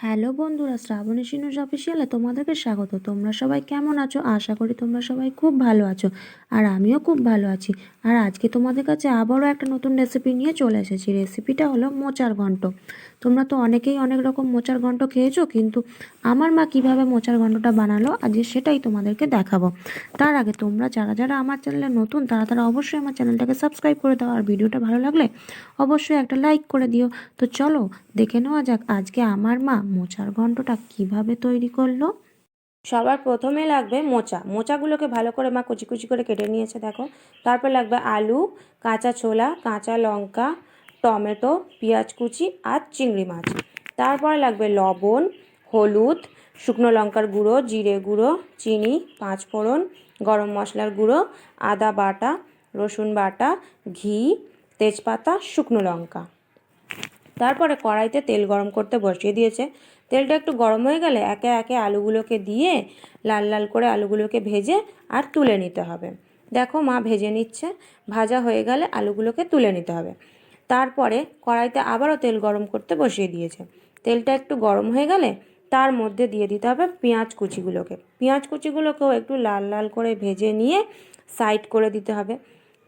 Hello বন্ধুরা, শ্রাবণী সিনুস অফিসিয়ালে তোমাদেরকে স্বাগত। তোমরা সবাই কেমন আছো? আশা করি তোমরা সবাই খুব ভালো আছো, আর আমিও খুব ভালো আছি। আর আজকে তোমাদের কাছে আবারও একটা নতুন রেসিপি নিয়ে চলে এসেছি। রেসিপিটা হলো মোচার ঘন্ট। তোমরা তো অনেকেই অনেক রকম মোচার ঘন্ট খেয়েছো, কিন্তু আমার মা কিভাবে মোচার ঘন্টটা বানালো আজকে সেটাই তোমাদেরকে দেখাবো। তার আগে তোমরা যারা যারা আমার চ্যানেলে নতুন তারা অবশ্যই আমার চ্যানেলটাকে সাবস্ক্রাইব করে দাও, আর ভিডিওটা ভালো লাগলে অবশ্যই একটা লাইক করে দিও। তো চলো দেখে নেওয়া যাক আজকে আমার মা মোচার ঘন্টটা কিভাবে তৈরি করলো। সবার প্রথমে লাগবে মোচাগুলোকে ভালো করে মা কুচি কুচি করে কেটে নিয়েছে, দেখো। তারপর লাগবে আলু, কাঁচা ছোলা, কাঁচা লঙ্কা, টমেটো, পেঁয়াজ কুচি আর চিংড়ি মাছ। তারপরে লাগবে লবণ, হলুদ, শুকনো লঙ্কার গুঁড়ো, জিরে গুঁড়ো, চিনি, পাঁচফোড়ন, গরম মশলার গুঁড়ো, আদা বাটা, রসুন বাটা, ঘি, তেজপাতা, শুকনো লঙ্কা। তারপরে কড়াইতে তেল গরম করতে বসিয়ে দিয়েছে। তেলটা একটু গরম হয়ে গেলে একে একে আলুগুলোকে দিয়ে লাল লাল করে আলুগুলোকে ভেজে আর তুলে নিতে হবে। দেখো মা ভেজে নিচ্ছে। ভাজা হয়ে গেলে আলুগুলোকে তুলে নিতে হবে। তারপরে কড়াইতে আবারও তেল গরম করতে বসিয়ে দিয়েছে। তেলটা একটু গরম হয়ে গেলে তার মধ্যে দিয়ে দিতে হবে পেঁয়াজ কুচিগুলোকেও একটু লাল লাল করে ভেজে নিয়ে সাইড করে দিতে হবে।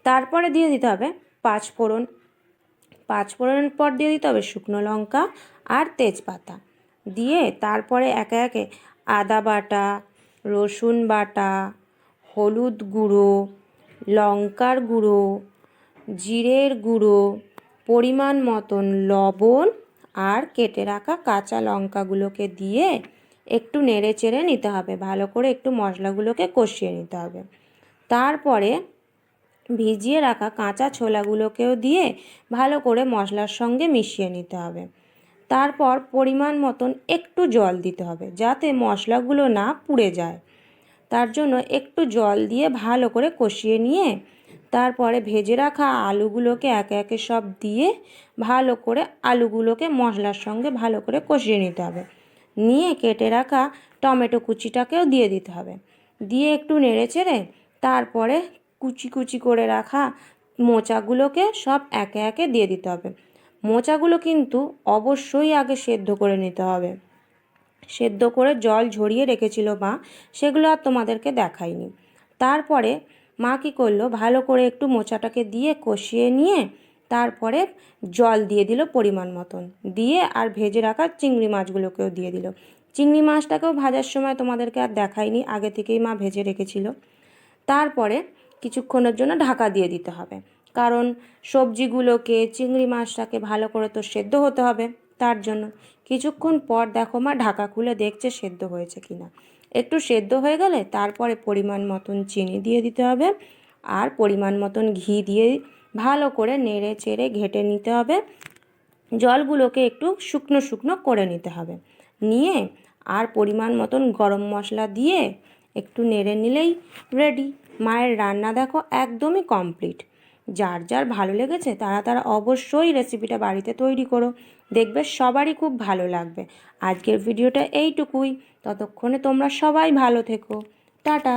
তারপরে দিয়ে দিতে হবে পাঁচফোড়নের পর দিয়ে দিতে হবে শুকনো লঙ্কা আর তেজপাতা। দিয়ে তারপরে একে একে আদা বাটা, রসুন বাটা, হলুদ গুঁড়ো, লঙ্কার গুঁড়ো, জিরের গুঁড়ো, পরিমাণ মতন লবণ আর কেটে রাখা কাঁচা লঙ্কাগুলোকে দিয়ে একটু নেড়ে চেড়ে নিতে হবে। ভালো করে একটু মশলাগুলোকে কষিয়ে নিতে হবে। তারপরে ভিজিয়ে রাখা কাঁচা ছোলাগুলোকেও দিয়ে ভালো করে মশলার সঙ্গে মিশিয়ে নিতে হবে। তারপর পরিমাণ মতন একটু জল দিতে হবে, যাতে মশলাগুলো না পুড়ে যায়। তার জন্য একটু জল দিয়ে ভালো করে কষিয়ে নিয়ে তারপরে ভেজে রাখা আলুগুলোকে একে একে সব দিয়ে ভালো করে আলুগুলোকে মশলার সঙ্গে ভালো করে কষিয়ে নিতে হবে। নিয়ে কেটে রাখা টমেটো কুচিটাকেও দিয়ে দিতে হবে। দিয়ে একটু নেড়ে চেড়ে তারপরে কুচি কুচি করে রাখা মোচাগুলোকে সব একে একে দিয়ে দিতে হবে। মোচাগুলো কিন্তু অবশ্যই আগে সেদ্ধ করে নিতে হবে। সেদ্ধ করে জল ঝরিয়ে রেখেছিল মা, সেগুলো আর তোমাদেরকে দেখাইনি। তারপরে মা কী করলো, ভালো করে একটু মোচাটাকে দিয়ে কষিয়ে নিয়ে তারপরে জল দিয়ে দিল পরিমাণ মতন, দিয়ে আর ভেজে রাখা চিংড়ি মাছগুলোকেও দিয়ে দিল। চিংড়ি মাছটাকেও ভাজার সময় তোমাদেরকে আর দেখাইনি, আগে থেকেই মা ভেজে রেখেছিল। তারপরে কিছুক্ষণের জন্য ঢাকা দিয়ে দিতে হবে, কারণ সবজিগুলোকে চিংড়ি মাছটাকে ভালো করে তো সেদ্ধ হতে হবে। তার জন্য কিছুক্ষণ পর দেখো মা ঢাকা খুলে দেখছে সেদ্ধ হয়েছে কিনা। একটু সেদ্ধ হয়ে গেলে তারপরে পরিমাণ মতন চিনি দিয়ে দিতে হবে আর পরিমাণ মতন ঘি দিয়ে ভালো করে নেড়ে চেড়ে ঘেঁটে নিতে হবে। জলগুলোকে একটু শুকনো শুকনো করে নিতে হবে। নিয়ে আর পরিমাণ মতন গরম মশলা দিয়ে একটু নেড়ে নিলেই রেডি। মায়ের রান্না দেখো একদমই কমপ্লিট। যার যার ভালো লেগেছে তারা অবশ্যই রেসিপিটা বাড়িতে তৈরি করো, দেখবে সবারই খুব ভালো লাগবে। আজকের ভিডিওটা এইটুকুই। ততক্ষণে তোমরা সবাই ভালো থেকো। টাটা।